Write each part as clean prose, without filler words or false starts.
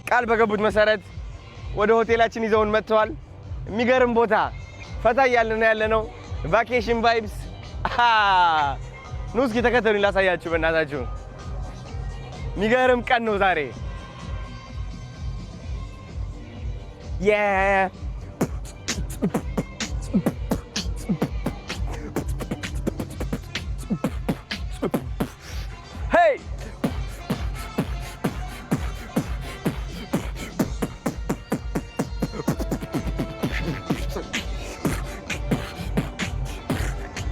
ቃል በገቡት መሰረት ወደ ሆቴላችን ይዘውን መጥተዋል። የሚገርም ቦታ ፈታ እያልን ያለነው ቫኬሽን ቫይብስ። ኑ እስኪ ተከተሉኝ ላሳያችሁ በእናታችሁ። የሚገርም ቀን ነው ዛሬ። Hey!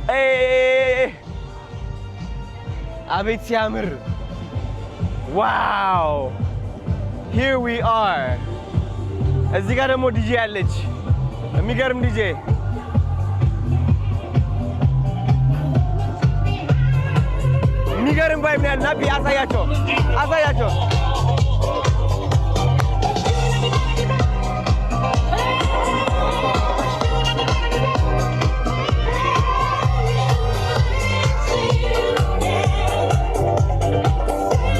Hey! አቤት ሲያምር! ዋው! Here we are. እዚህ ጋር ደግሞ ዲጄ አለች። የሚገርም ዲጄ። የሚገርም ቫይብ ነው ያለው። ናቢ አሳያቸው።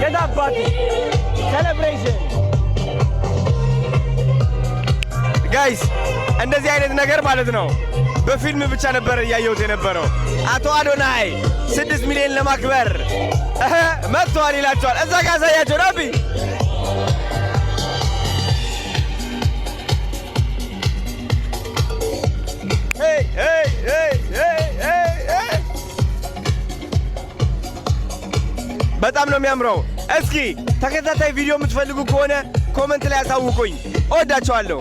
የታባቱ ሴሌብሬሽን ጋይስ፣ እንደዚህ አይነት ነገር ማለት ነው በፊልም ብቻ ነበር እያየሁት የነበረው። አቶ አዶናይ 6 ሚሊዮን ለማክበር መጥቷል ይላቸዋል። እዛ ጋር አሳያቸው ናቢ። በጣም ነው የሚያምረው። እስኪ ተከታታይ ቪዲዮ የምትፈልጉ ከሆነ ኮመንት ላይ አሳውቁኝ። እወዳቸዋለሁ።